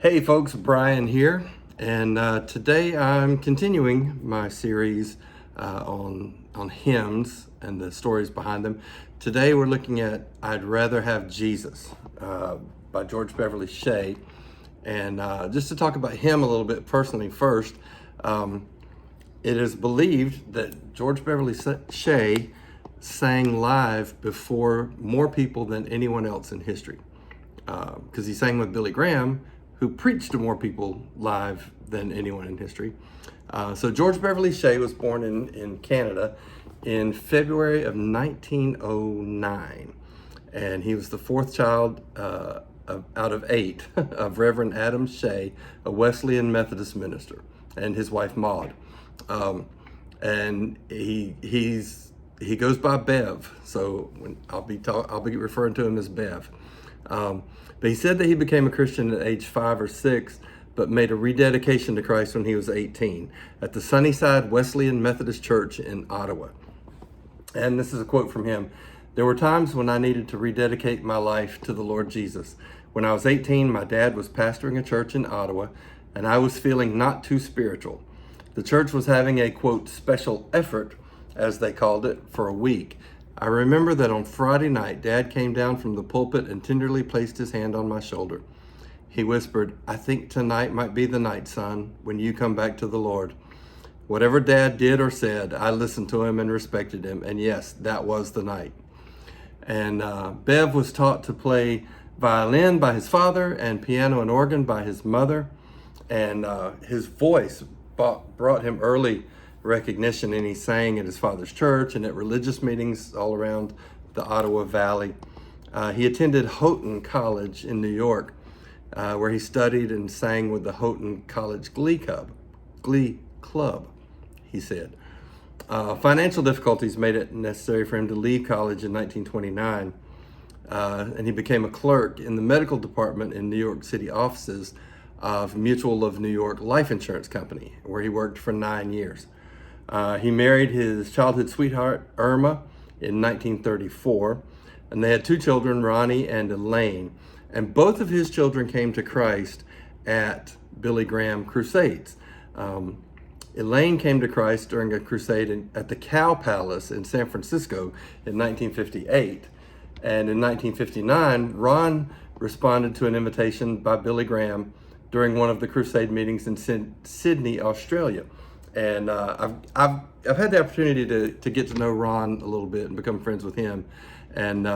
Hey folks, Brian here, and today I'm continuing my series on hymns and the stories behind them. Today we're looking at "I'd Rather Have Jesus" by George Beverly Shea, and just to talk about him a little bit personally first, it is believed that George Beverly Shea sang live before more people than anyone else in history, because he sang with Billy Graham, who preached to more people live than anyone in history. So George Beverly Shea was born in Canada in February of 1909. And he was the fourth child out of 8 of Reverend Adam Shea, a Wesleyan Methodist minister, and his wife Maud. And he goes by Bev, so I'll be referring to him as Bev. But he said that he became a Christian at age 5 or 6, but made a rededication to Christ when he was 18 at the Sunnyside Wesleyan Methodist Church in Ottawa. And this is a quote from him. "There were times when I needed to rededicate my life to the Lord Jesus. When I was 18, my dad was pastoring a church in Ottawa, and I was feeling not too spiritual. The church was having a, quote, special effort, as they called it, for a week. I remember that on Friday night, Dad came down from the pulpit and tenderly placed his hand on my shoulder. He whispered, 'I think tonight might be the night, son, when you come back to the Lord.' Whatever Dad did or said, I listened to him and respected him. And yes, that was the night." And Bev was taught to play violin by his father and piano and organ by his mother. And his voice brought him early recognition, and he sang at his father's church and at religious meetings all around the Ottawa Valley. He attended Houghton College in New York, where he studied and sang with the Houghton College Glee Club, he said. Financial difficulties made it necessary for him to leave college in 1929, and he became a clerk in the medical department in New York City offices of Mutual of New York Life Insurance Company, where he worked for 9 years. He married his childhood sweetheart, Irma, in 1934, and they had 2 children, Ronnie and Elaine. And both of his children came to Christ at Billy Graham crusades. Elaine came to Christ during a crusade at the Cow Palace in San Francisco in 1958. And in 1959, Ron responded to an invitation by Billy Graham during one of the crusade meetings in Sydney, Australia. And I've had the opportunity to get to know Ron a little bit and become friends with him. And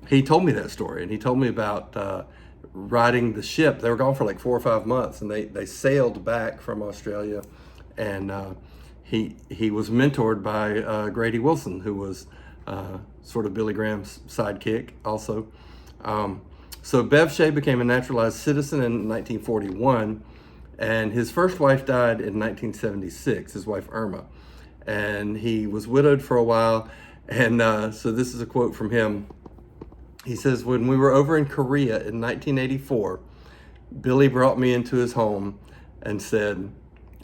he told me that story, and he told me about riding the ship. They were gone for like 4 or 5 months, and they sailed back from Australia. And he was mentored by Grady Wilson, who was sort of Billy Graham's sidekick also. So Bev Shea became a naturalized citizen in 1941. And his first wife died in 1976, his wife Irma. And he was widowed for a while. And so this is a quote from him. He says, "When we were over in Korea in 1984, Billy brought me into his home and said,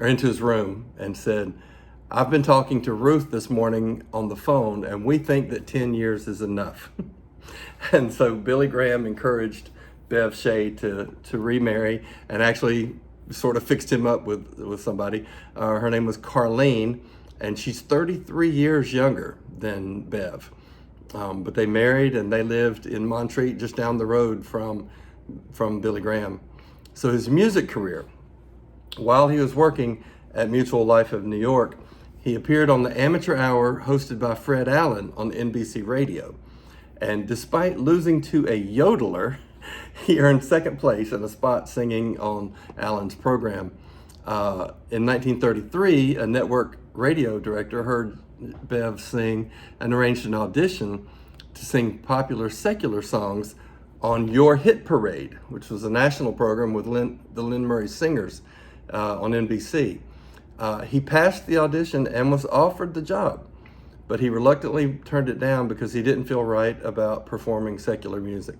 or into his room and said, 'I've been talking to Ruth this morning on the phone, and we think that 10 years is enough.'" And so Billy Graham encouraged Bev Shea to remarry, and actually sort of fixed him up with somebody. Her name was Carlene, and she's 33 years younger than Bev. But they married, and they lived in Montreat, just down the road from Billy Graham. So his music career, while he was working at Mutual Life of New York, he appeared on the Amateur Hour hosted by Fred Allen on NBC Radio. And despite losing to a yodeler, he earned second place in a spot singing on Allen's program. In 1933, a network radio director heard Bev sing and arranged an audition to sing popular secular songs on Your Hit Parade, which was a national program with the Lynn Murray Singers on NBC. He passed the audition and was offered the job, but he reluctantly turned it down because he didn't feel right about performing secular music.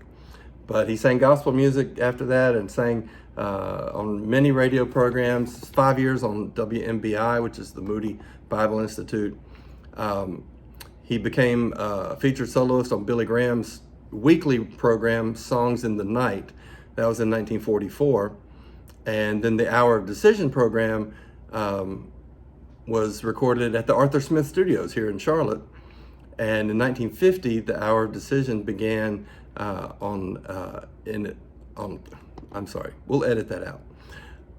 But he sang gospel music after that and sang on many radio programs, 5 years on WMBI, which is the Moody Bible Institute. He became a featured soloist on Billy Graham's weekly program, Songs in the Night. That was in 1944. And then the Hour of Decision program was recorded at the Arthur Smith Studios here in Charlotte. And in 1950, the Hour of Decision began we'll edit that out,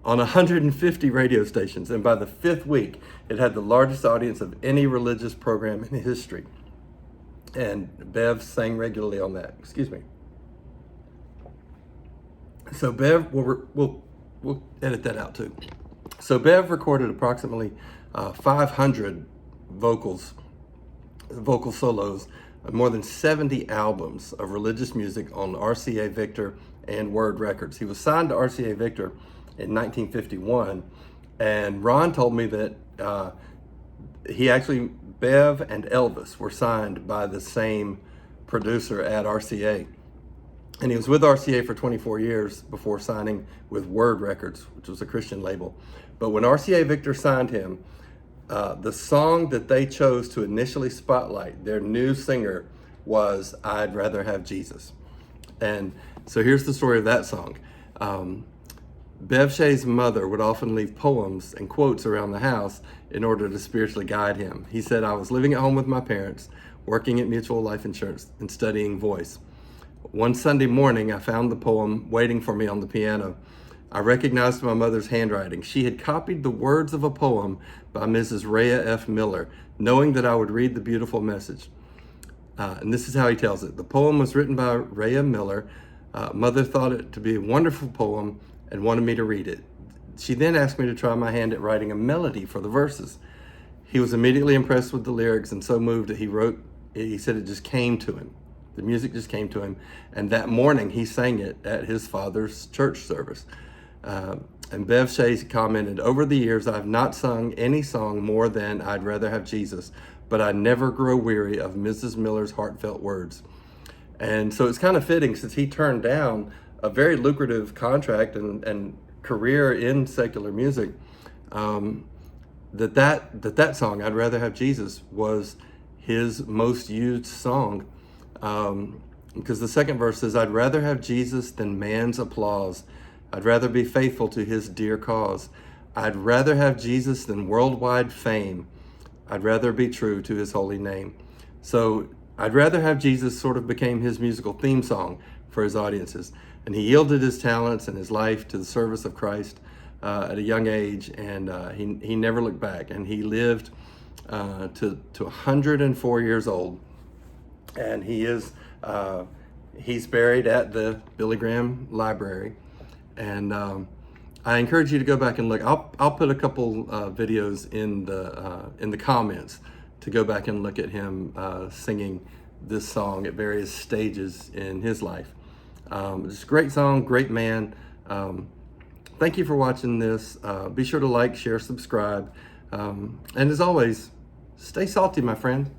on 150 radio stations. And by the fifth week, it had the largest audience of any religious program in history. And Bev sang regularly on that. Excuse me. So Bev, we'll edit that out too. So Bev recorded approximately 500 vocal solos, more than 70 albums of religious music on RCA Victor and Word Records. He was signed to RCA Victor in 1951, and Ron told me that Bev and Elvis were signed by the same producer at RCA. And he was with RCA for 24 years before signing with Word Records, which was a Christian label. But when RCA Victor signed him, the song that they chose to initially spotlight, their new singer, was "I'd Rather Have Jesus." And so here's the story of that song. Bev Shea's mother would often leave poems and quotes around the house in order to spiritually guide him. He said, "I was living at home with my parents, working at Mutual Life Insurance and studying voice. One Sunday morning, I found the poem waiting for me on the piano. I recognized my mother's handwriting. She had copied the words of a poem by Mrs. Rhea F. Miller, knowing that I would read the beautiful message." And this is how he tells it. "The poem was written by Rhea Miller. Mother thought it to be a wonderful poem and wanted me to read it. She then asked me to try my hand at writing a melody for the verses. He was immediately impressed with the lyrics and so moved that he said it just came to him. The music just came to him. And that morning he sang it at his father's church service." And Bev Shea commented, "Over the years, I've not sung any song more than 'I'd Rather Have Jesus,' but I never grow weary of Mrs. Miller's heartfelt words." And so it's kind of fitting, since he turned down a very lucrative contract and career in secular music, that song, "I'd Rather Have Jesus," was his most used song. Because the second verse says, "I'd rather have Jesus than man's applause. I'd rather be faithful to his dear cause. I'd rather have Jesus than worldwide fame. I'd rather be true to his holy name." So "I'd Rather Have Jesus" sort of became his musical theme song for his audiences. And he yielded his talents and his life to the service of Christ at a young age, and he never looked back. And he lived to 104 years old. And he's buried at the Billy Graham Library. And I encourage you to go back and look. I'll put a couple videos in the comments to go back and look at him singing this song at various stages in his life. It's a great song, great man. Thank you for watching this. Be sure to like, share, subscribe. And as always, stay salty, my friend.